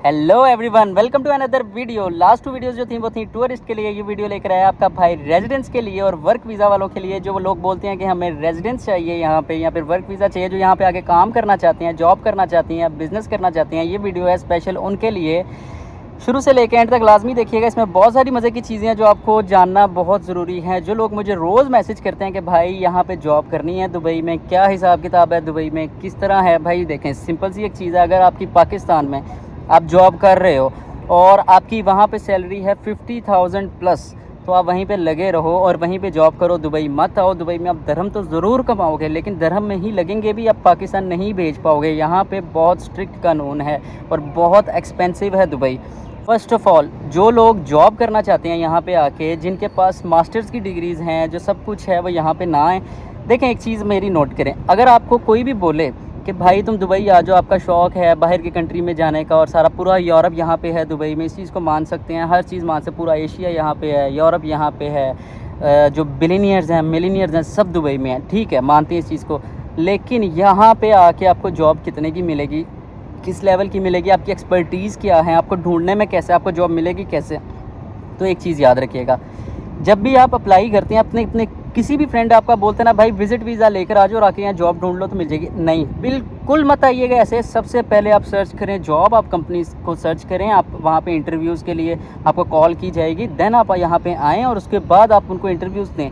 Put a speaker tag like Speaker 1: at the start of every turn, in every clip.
Speaker 1: Hello everyone, welcome to another video. Last two videos जो थी वो थी टूरिस्ट के लिए। ये वीडियो लेकर आया आपका भाई रेजिडेंस के लिए और वर्क वीज़ा वालों के लिए। जो लोग बोलते हैं कि हमें रेजिडेंस चाहिए यहाँ पे या फिर वर्क वीज़ा चाहिए, जो यहाँ पे आके काम करना चाहते हैं, जॉब करना चाहती हैं, बिज़नेस करना चाहती हैं, ये वीडियो है स्पेशल उनके लिए। शुरू से लेकर एंड तक लाजमी देखिएगा। इसमें बहुत सारी मज़े की चीज़ें हैं जो आपको जानना बहुत ज़रूरी है। जो लोग मुझे रोज़ मैसेज करते हैं कि भाई यहाँ पे जॉब करनी है दुबई में, क्या हिसाब किताब है दुबई में, किस तरह है भाई। देखें, सिंपल सी एक चीज़ है, अगर आपकी पाकिस्तान में आप जॉब कर रहे हो और आपकी वहाँ पे सैलरी है 50,000 प्लस, तो आप वहीं पे लगे रहो और वहीं पे जॉब करो। दुबई मत आओ। दुबई में आप दरहम तो ज़रूर कमाओगे, लेकिन दरहम में ही लगेंगे भी, आप पाकिस्तान नहीं भेज पाओगे। यहाँ पे बहुत स्ट्रिक्ट कानून है और बहुत एक्सपेंसिव है दुबई। फ़र्स्ट ऑफ़ ऑल, जो लोग जॉब करना चाहते हैं यहाँ पे आके, जिनके पास मास्टर्स की डिग्रीज़ हैं, जो सब कुछ है, वो यहाँ पे ना आए। देखें, एक चीज़ मेरी नोट करें, अगर आपको कोई भी बोले कि भाई तुम दुबई आ जाओ, आपका शौक़ है बाहर की कंट्री में जाने का और सारा पूरा यूरोप यहाँ पे है दुबई में, इस चीज़ को मान सकते हैं, हर चीज़ मान सकते, पूरा एशिया यहाँ पे है, यूरोप यहाँ पे है, जो बिलियनियर्स हैं, मिलीनियर्स हैं, सब दुबई में हैं, ठीक है, मानते हैं इस चीज़ को। लेकिन यहाँ पे आके आपको जॉब कितने की मिलेगी, किस लेवल की मिलेगी, आपकी एक्सपर्टीज़ क्या है, आपको ढूंढने में कैसे आपको जॉब मिलेगी कैसे। तो एक चीज़ याद रखिएगा, जब भी आप अप्लाई करते हैं, अपने किसी भी फ्रेंड आपका बोलते हैं ना भाई विज़िट वीज़ा लेकर आ जाओ और आके यहाँ जॉब ढूंढ लो तो मिल जाएगी, नहीं, बिल्कुल मत आइएगा ऐसे। सबसे पहले आप सर्च करें जॉब, आप कंपनीज को सर्च करें, आप वहाँ पे इंटरव्यूज़ के लिए आपको कॉल की जाएगी, देन आप यहाँ पे आएँ और उसके बाद आप उनको इंटरव्यूज़ दें।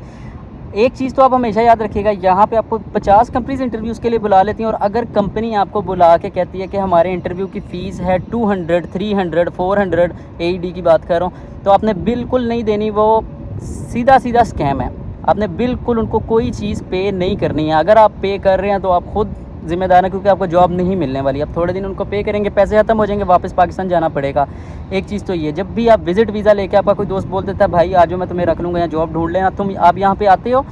Speaker 1: एक चीज़ तो आप हमेशा याद रखिएगा, यहाँ पे आपको 50 कंपनीज इंटरव्यूज़ के लिए बुला लेती हैं और अगर कंपनी आपको बुला के कहती है कि हमारे इंटरव्यू की फ़ीस है 200, 300, 400 AED की बात कर रहा हूँ, तो आपने बिल्कुल नहीं देनी। वो सीधा स्कैम है। आपने बिल्कुल उनको कोई चीज़ पे नहीं करनी है। अगर आप पे कर रहे हैं तो आप खुद ज़िम्मेदार हैं, क्योंकि आपको जॉब नहीं मिलने वाली। आप थोड़े दिन उनको पे करेंगे, पैसे ख़त्म हो जाएंगे, वापस पाकिस्तान जाना पड़ेगा। एक चीज़ तो ये, जब भी आप विज़िट वीज़ा लेके, आपका कोई दोस्त बोल देता है भाई आ जाओ मैं तुम्हें रख लूँगा, यहाँ जॉब ढूंढ लेना, आप यहाँ पे आते हो,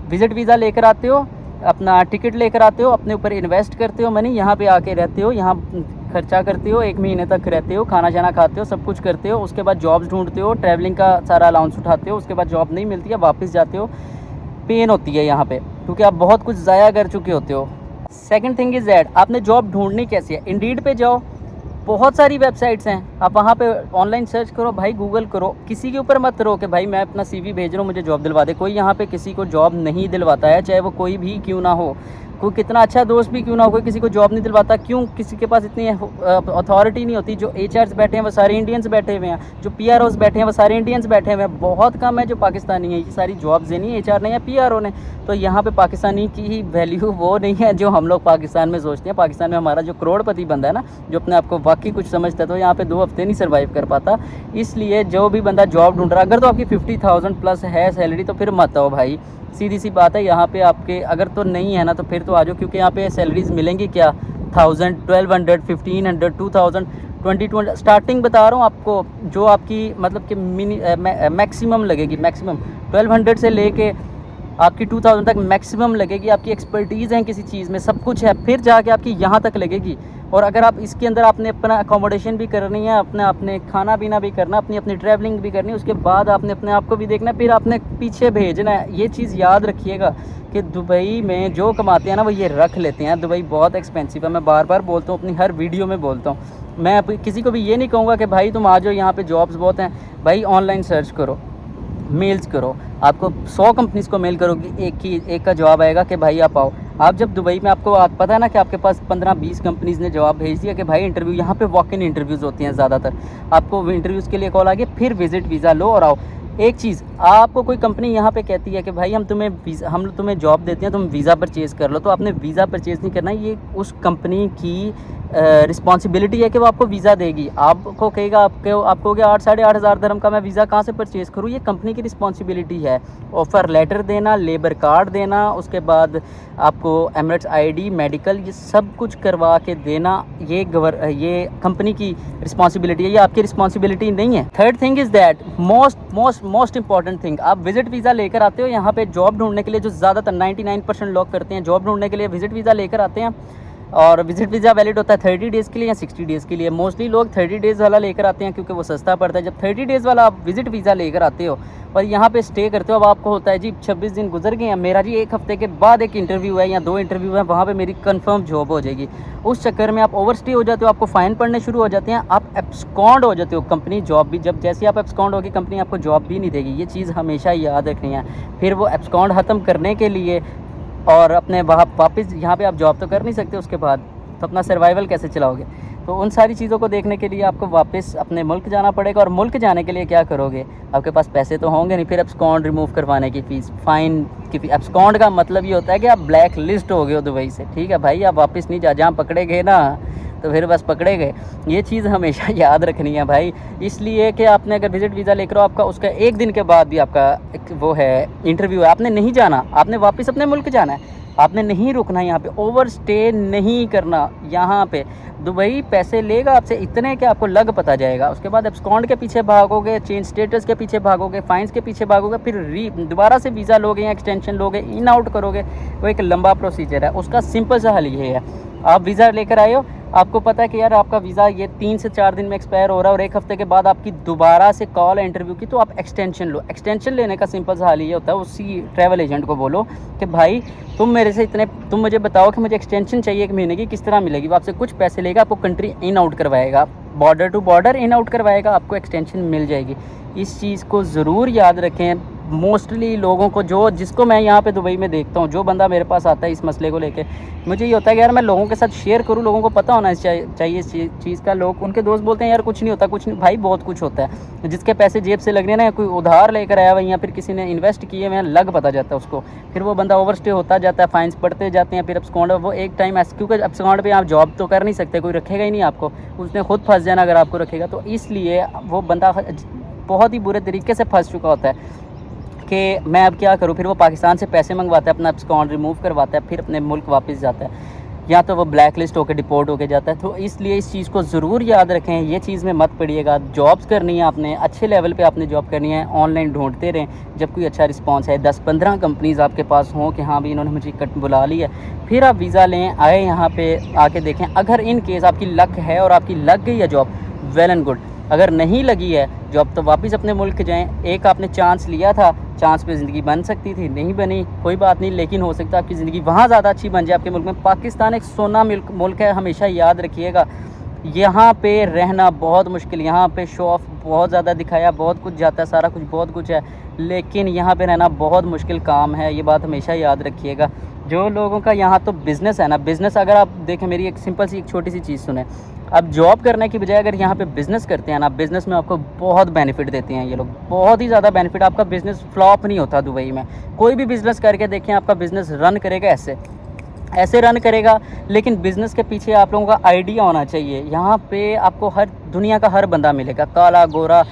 Speaker 1: विज़िट वीज़ा लेकर आते हो, अपना टिकट लेकर आते हो, अपने ऊपर इन्वेस्ट करते हो मनी, यहाँ पे आके रहते हो, यहाँ खर्चा करते हो, 1 महीने तक रहते हो, खाना शाना खाते हो, सब कुछ करते हो, उसके बाद जॉब्स ढूंढते हो, ट्रैवलिंग का सारा अलाउंस उठाते हो, उसके बाद जॉब नहीं मिलती है, वापस जाते हो, पेन होती है यहाँ पे, क्योंकि आप बहुत कुछ ज़ाया कर चुके होते हो। सेकंड थिंग इज़ दैट, आपने जॉब ढूंढनी कैसी है। इंडीड पे जाओ, बहुत सारी वेबसाइट्स हैं, आप वहाँ पे ऑनलाइन सर्च करो भाई, गूगल करो। किसी के ऊपर मत रहो कि भाई मैं अपना CV भेज रहा हूँ मुझे जॉब दिलवा दे। कोई यहाँ पे किसी को जॉब नहीं दिलवाता है, चाहे वो कोई भी क्यों ना हो, कोई कितना अच्छा दोस्त भी क्यों ना हो, कोई किसी को जॉब नहीं दिलवाता। क्यों? किसी के पास इतनी अथॉरिटी नहीं होती। जो HRs बैठे हैं वो सारे इंडियंस बैठे हुए हैं, जो PROs बैठे हैं वो सारे इंडियंस बैठे हुए हैं। बहुत कम है जो पाकिस्तानी है। ये सारी जॉब्स देनी है HR ने या PRO ने। तो यहाँ पे पाकिस्तानी की ही वैल्यू वो नहीं है जो हम लोग पाकिस्तान में सोचते हैं। पाकिस्तान में हमारा जो करोड़पति बंदा है ना, जो अपने आप को वाकई कुछ समझता है, तो यहाँ पे 2 हफ्ते नहीं सर्वाइव कर पाता। इसलिए जो भी बंदा जॉब ढूंढ रहा है, अगर तो आपकी 50,000 प्लस है सैलरी, तो फिर मत आओ भाई, सीधी सी बात है। यहाँ पे आपके अगर तो नहीं है ना, तो फिर तो आ जाओ, क्योंकि यहाँ पे सैलरीज मिलेंगी क्या, 1000, 1200, 1500, 2000, 2020 स्टार्टिंग बता रहा हूँ आपको। जो आपकी मतलब कि मैक्सिमम लगेगी, मैक्सिमम 1200 से लेके आपकी 2000 तक मैक्सिमम लगेगी। आपकी एक्सपर्टीज़ है किसी चीज़ में, सब कुछ है, फिर जाके आपकी यहाँ तक लगेगी। और अगर आप इसके अंदर आपने अपना अकोमोडेशन भी करनी है, अपने खाना पीना भी करना, अपनी ट्रैवलिंग भी करनी है, उसके बाद आपने अपने आप को भी देखना है, फिर आपने पीछे भेजना है। ये चीज़ याद रखिएगा कि दुबई में जो कमाते हैं ना वो ये रख लेते हैं। दुबई बहुत एक्सपेंसिव है, मैं बार बार बोलता हूँ, अपनी हर वीडियो में बोलता हूँ। मैं किसी को भी ये नहीं कहूँगा कि भाई तुम आ जाओ यहाँ पर जॉब्स बहुत हैं। भाई ऑनलाइन सर्च करो, मेल्स करो, आपको 100 कंपनीज़ को मेल करोगी, एक का जवाब आएगा कि भाई आप आओ। आप जब दुबई में, आपको पता है ना कि आपके पास 15-20 कंपनीज़ ने जवाब भेज दिया कि भाई इंटरव्यू, यहाँ पे वॉक इन इंटरव्यूज़ होती हैं ज़्यादातर, आपको इंटरव्यूज़ के लिए कॉल आ गया, फिर विज़िट वीज़ा लो और आओ। एक चीज़, आपको कोई कंपनी यहाँ पे कहती है कि भाई हम तुम्हें जॉब देते हैं, तुम वीज़ा परचेज़ कर लो, तो आपने वीज़ा परचेज़ नहीं करना। ये उस कंपनी की रिस्पॉन्सिबिलिटी है कि वो आपको वीज़ा देगी। आपको कहेगा, आपको क्या 8 साढ़े 8 हज़ार दरहम का मैं वीज़ा कहाँ से परचेज़ करूँ, ये कंपनी की रिस्पॉन्सिबिलिटी है। ऑफ़र लेटर देना, लेबर कार्ड देना, उसके बाद आपको एमिरेट्स ID, मेडिकल, ये सब कुछ करवा के देना, ये कंपनी की रिस्पॉन्सिबिलिटी है, ये आपकी रिस्पॉन्सिबिलिटी नहीं है। Third thing is that, most important thing, आप विज़िट वीज़ा लेकर आते हो यहाँ पे जॉब ढूंढने के लिए, जो ज़्यादातर 99% लोग करते हैं, जॉब ढूंढने के लिए विज़िट वीज़ा लेकर आते हैं। और विजिट वीज़ा वैलिड होता है 30 डेज़ के लिए या 60 डेज़ के लिए। मोस्टली लोग 30 डेज़ वाला लेकर आते हैं क्योंकि वो सस्ता पड़ता है। जब 30 डेज़ वाला आप विजिट वीज़ा लेकर आते हो और यहाँ पे स्टे करते हो, अब आपको होता है जी 26 दिन गुजर गए हैं, मेरा जी 1 हफ्ते के बाद एक इंटरव्यू है या 2 इंटरव्यू है, वहाँ पे मेरी कंफर्म जॉब हो जाएगी। उस चक्कर में आप ओवर स्टे हो जाते हो, आपको फ़ाइन पड़ने शुरू हो जाते हैं, आप एब्सकॉन्ड हो जाते हो। कंपनी जॉब भी, जब जैसे आप एब्सकॉन्ड होगी कंपनी आपको जॉब भी नहीं देगी। ये चीज़ हमेशा याद रखनी है। फिर वो एब्सकॉन्ड ख़त्म करने के लिए और अपने वहाँ वापस यहाँ पे आप जॉब तो कर नहीं सकते, उसके बाद तो अपना सर्वाइवल कैसे चलाओगे। तो उन सारी चीज़ों को देखने के लिए आपको वापस अपने मुल्क जाना पड़ेगा। और मुल्क जाने के लिए क्या करोगे, आपके पास पैसे तो होंगे नहीं, फिर एब्सकॉन्ड रिमूव करवाने की फ़ीस, फ़ाइन की फ़ीस। एब्सकॉन्ड का मतलब ये होता है कि आप ब्लैक लिस्ट हो गए हो दुबई से, ठीक है भाई, आप वापस नहीं जहाँ पकड़े गए ना तो फिर बस पकड़े गए। ये चीज़ हमेशा याद रखनी है भाई। इसलिए कि आपने अगर विजिट वीज़ा लेकर हो, आपका उसका 1 दिन के बाद भी आपका एक वो है इंटरव्यू है, आपने नहीं जाना, आपने वापस अपने मुल्क जाना है, आपने नहीं रुकना, यहाँ पे ओवर स्टे नहीं करना। यहाँ पे दुबई पैसे लेगा आपसे इतने कि आपको लग पता जाएगा। उसके बाद एब्सकॉन्ड के पीछे भागोगे, चेंज स्टेटस के पीछे भागोगे, फाइन्स के पीछे भागोगे, फिर दोबारा से वीज़ा लोगे या एक्सटेंशन लोगे, इन आउट करोगे, वो एक लंबा प्रोसीजर है। उसका सिंपल सा हल ये है, आप वीज़ा लेकर आए हो, आपको पता है कि यार आपका वीज़ा ये 3 से 4 दिन में एक्सपायर हो रहा है और 1 हफ्ते के बाद आपकी दोबारा से कॉल है इंटरव्यू की, तो आप एक्सटेंशन लो। एक्सटेंशन लेने का सिंपल सा हाल ये होता है, उसी ट्रैवल एजेंट को बोलो कि भाई तुम मेरे से इतने, तुम मुझे बताओ कि मुझे एक्सटेंशन चाहिए 1 महीने की, किस तरह मिलेगी। वो आपसे कुछ पैसे लेगा, आपको कंट्री इन आउट करवाएगा, border to border in out करवाएगा, आपको एक्सटेंशन मिल जाएगी। इस चीज़ को ज़रूर याद रखें। मोस्टली लोगों को जिसको मैं यहाँ पे दुबई में देखता हूँ, जो बंदा मेरे पास आता है इस मसले को लेके, मुझे ये होता है कि यार मैं लोगों के साथ शेयर करूँ, लोगों को पता होना चाहिए इस चीज़ का। लोग, उनके दोस्त बोलते हैं यार कुछ नहीं होता, कुछ नहीं भाई, बहुत कुछ होता है। जिसके पैसे जेब से लग रहे हैं ना, कोई उधार लेकर आया हुआ या फिर किसी ने इन्वेस्ट किए हुए, लग पता जाता है उसको। फिर वो बंदा ओवर स्टे होता जाता है, फाइन्स पड़ते जाते हैं, फिर एब्सकॉन्ड वो एक टाइम क्योंकि एब्सकॉन्ड पे आप जॉब तो कर नहीं सकते, कोई रखेगा ही नहीं आपको, उसने खुद फंस जाना अगर आपको रखेगा। तो इसलिए वो बंदा बहुत ही बुरे तरीके से फंस चुका होता है कि मैं अब क्या करूँ। फिर वो पाकिस्तान से पैसे मंगवाता है, अपना एब्सकॉन्ड रिमूव करवाता है, फिर अपने मुल्क वापस जाता है, या तो वो ब्लैक लिस्ट होकर डिपोर्ट होकर जाता है। तो इसलिए इस चीज़ को ज़रूर याद रखें, ये चीज़ में मत पड़िएगा। जॉब्स करनी है आपने, अच्छे लेवल पे आपने जॉब करनी है, ऑनलाइन ढूंढते रहें। जब कोई अच्छा रिस्पांस है, 10-15 कंपनीज़ आपके पास हों कि हाँ भी इन्होंने मुझे बुला लिया, फिर आप वीज़ा लें, आए यहाँ पे आके देखें। अगर इन केस आपकी लक है और आपकी लग गई है जॉब, वेल एंड गुड। अगर नहीं लगी है जॉब तो वापस अपने मुल्क जाएं। एक आपने चांस लिया था, चांस पे ज़िंदगी बन सकती थी, नहीं बनी, कोई बात नहीं, लेकिन हो सकता है आपकी ज़िंदगी वहाँ ज़्यादा अच्छी बन जाए आपके मुल्क में। पाकिस्तान एक सोना मुल्क है, हमेशा याद रखिएगा। यहाँ पे रहना बहुत मुश्किल, यहाँ पे शो ऑफ बहुत ज़्यादा दिखाया, बहुत कुछ जाता है, सारा कुछ बहुत कुछ है, लेकिन यहाँ पे रहना बहुत मुश्किल काम है, ये बात हमेशा याद रखिएगा। जो लोगों का यहाँ तो बिज़नेस है ना, बिज़नेस अगर आप देखें, मेरी एक सिंपल सी एक छोटी सी चीज़ सुने, अब जॉब करने की बजाय अगर यहाँ पे बिज़नेस करते हैं ना, बिज़नेस में आपको बहुत बेनिफिट देते हैं ये लोग, बहुत ही ज़्यादा बेनिफिट। आपका बिज़नेस फ्लॉप नहीं होता दुबई में। कोई भी बिज़नेस करके देखें, आपका बिज़नेस रन करेगा ऐसे रन करेगा, लेकिन बिज़नेस के पीछे आप लोगों का आइडिया होना चाहिए। यहाँ पे आपको हर दुनिया का हर बंदा मिलेगा, काला गोरा,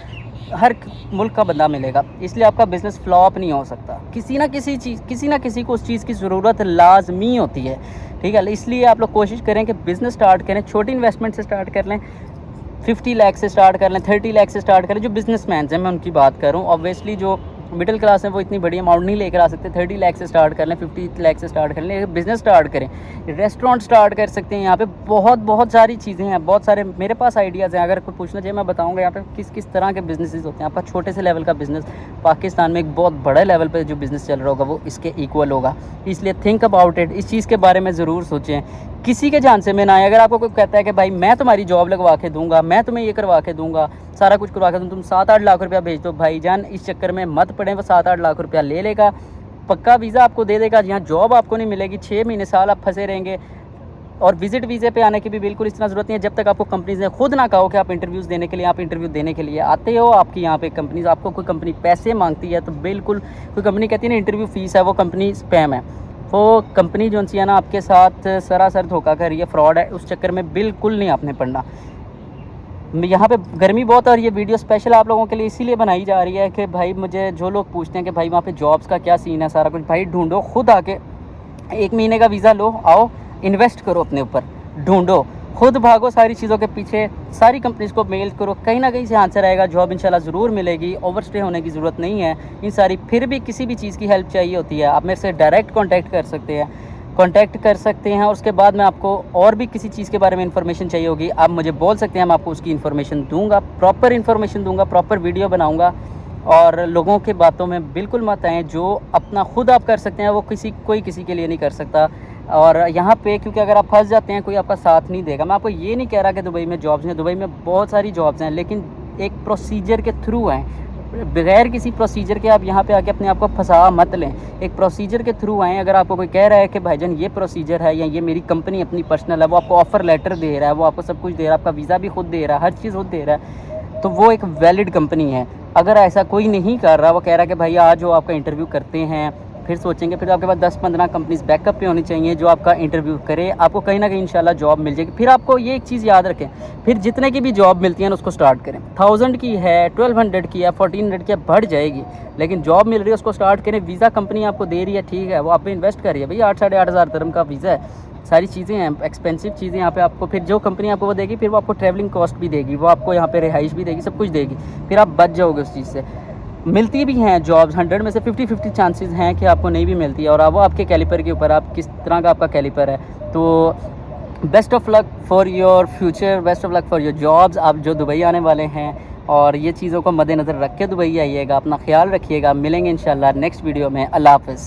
Speaker 1: हर मुल्क का बंदा मिलेगा, इसलिए आपका बिज़नेस फ्लॉप नहीं हो सकता। किसी ना किसी को उस चीज़ की ज़रूरत लाजमी होती है, ठीक है। इसलिए आप लोग कोशिश करें कि बिज़नेस स्टार्ट करें, छोटी इन्वेस्टमेंट से स्टार्ट कर लें, 50 लाख से स्टार्ट कर लें, 30 लाख से स्टार्ट करें। जो बिजनेसमैन हैं, मैं उनकी बात कर रहा हूँ। ऑब्वियसली जो मिडिल क्लास है वो इतनी बड़ी अमाउंट नहीं लेकर आ सकते। 30 लाख से स्टार्ट कर लें, 50 लाख से स्टार्ट कर लें, बिज़नेस स्टार्ट करें, रेस्टोरेंट स्टार्ट कर सकते हैं। यहाँ पे बहुत सारी चीज़ें हैं, बहुत सारे मेरे पास आइडियाज़ हैं। अगर कोई पूछना चाहिए मैं बताऊँगा यहाँ पे किस तरह के बिज़नेसेस होते हैं। आपका छोटे से लेवल का बिज़नेस पाकिस्तान में एक बहुत बड़े लेवल पर जो बिज़नेस चल रहा होगा वो इसके इक्वल होगा। इसलिए थिंक अबाउट इट, इस चीज़ के बारे में ज़रूर सोचें। किसी के जान से में ना आए। अगर आपको कोई कहता है कि भाई मैं तुम्हारी जॉब लगवा के दूंगा, मैं तुम्हें ये करवा के दूंगा, सारा कुछ करवा के दूँ, तुम 7-8 लाख रुपया भेज दो, भाईजान इस चक्कर में मत पड़े। वो 7-8 लाख रुपया ले लेगा, पक्का वीज़ा आपको दे देगा, यहाँ जॉब आपको नहीं मिलेगी, 6 महीने साल आप फंसे रहेंगे। और विजिट वीज़े पे आने की भी बिल्कुल इतना ज़रूरत नहीं है जब तक आपको कंपनीज़ ने खुद ना कहो कि आप इंटरव्यूज़ देने के लिए, आप इंटरव्यू देने के लिए आते हो। आपकी यहाँ पे कंपनीज़, आपको कोई कंपनी पैसे मांगती है तो बिल्कुल, कोई कंपनी कहती है ना इंटरव्यू फ़ीस है, वो कंपनी स्पैम है। वो कंपनी जो है ना आपके साथ सरासर धोखा कर रही है, फ्रॉड है, उस चक्कर में बिल्कुल नहीं आपने पड़ना। यहाँ पे गर्मी बहुत है और ये वीडियो स्पेशल आप लोगों के लिए इसीलिए बनाई जा रही है कि भाई मुझे जो लोग पूछते हैं कि भाई वहाँ पे जॉब्स का क्या सीन है, सारा कुछ भाई ढूंढो, खुद आके 1 महीने का वीज़ा लो, आओ इन्वेस्ट करो अपने ऊपर, ढूंढो, खुद भागो सारी चीज़ों के पीछे, सारी कंपनीज़ को मेल करो, कहीं ना कहीं से आंसर आएगा, जॉब इंशाल्लाह ज़रूर मिलेगी। ओवरस्टे होने की ज़रूरत नहीं है इन सारी। फिर भी किसी भी चीज़ की हेल्प चाहिए होती है आप मेरे से डायरेक्ट कॉन्टैक्ट कर सकते हैं। कांटेक्ट कर सकते हैं। और उसके बाद में आपको और भी किसी चीज़ के बारे में इन्फॉर्मेशन चाहिए होगी, आप मुझे बोल सकते हैं, मैं आपको उसकी इन्फॉर्मेशन दूंगा, प्रॉपर इन्फॉर्मेशन दूंगा, प्रॉपर वीडियो बनाऊंगा। और लोगों के बातों में बिल्कुल मत आएँ, जो अपना खुद आप कर सकते हैं वो कोई किसी के लिए नहीं कर सकता। और यहाँ पे क्योंकि अगर आप फंस जाते हैं, कोई आपका साथ नहीं देगा। मैं आपको ये नहीं कह रहा कि दुबई में जॉब्स हैं, दुबई में बहुत सारी जॉब्स हैं, लेकिन एक प्रोसीजर के थ्रू हैं। बगैर किसी प्रोसीजर के आप यहाँ पे आके अपने आप को फंसा मत लें, एक प्रोसीजर के थ्रू आएँ। अगर आपको कोई कह रहा है कि भाईजान ये प्रोसीजर है या ये मेरी कंपनी अपनी पर्सनल है, वो आपको ऑफ़र लेटर दे रहा है, वो आपको सब कुछ दे रहा है, आपका वीज़ा भी खुद दे रहा है, हर चीज़ खुद दे रहा है, तो वो एक वैलिड कंपनी है। अगर ऐसा कोई नहीं कर रहा, वो कह रहा है कि भाई आज जो आपका इंटरव्यू करते हैं, फिर सोचेंगे, फिर आपके पास 10-15 कंपनीज़ बैकअप पे होनी चाहिए जो आपका इंटरव्यू करे, आपको कहीं ना कहीं इंशाल्लाह जॉब मिल जाएगी। फिर आपको ये एक चीज़ याद रखें, फिर जितने की भी जॉब मिलती है ना उसको स्टार्ट करें। 1000 की है, 1200 की है, 1400 की है, बढ़ जाएगी, लेकिन जॉब मिल रही है उसको स्टार्ट करें। वीज़ा कंपनी आपको दे रही है, ठीक है, वो आप पे इन्वेस्ट कर रही है, भाई 8-8.5 हज़ार दिरहम का वीज़ा है, सारी चीज़ें हैं, एक्सपेंसिव चीज़ें यहाँ पे आपको। फिर जो कंपनी आपको वो देगी, फिर वो आपको ट्रैवलिंग कॉस्ट भी देगी, वो आपको यहाँ पे रिहाइश भी देगी, सब कुछ देगी, फिर आप बच जाओगे उस चीज़ से। मिलती भी हैं जॉब्स, 100 में से 50-50 चांसेस हैं कि आपको नहीं भी मिलती है, और वो आपके कैलिपर के ऊपर, आप किस तरह का आपका कैलिपर है। तो best of luck for your future, best of luck for your jobs. आप जो दुबई आने वाले हैं, और ये चीज़ों को मद्देनज़र रख के दुबई आइएगा, अपना ख्याल रखिएगा। मिलेंगे इंशाल्लाह नेक्स्ट वीडियो में। अल्लाह हाफ़िज़।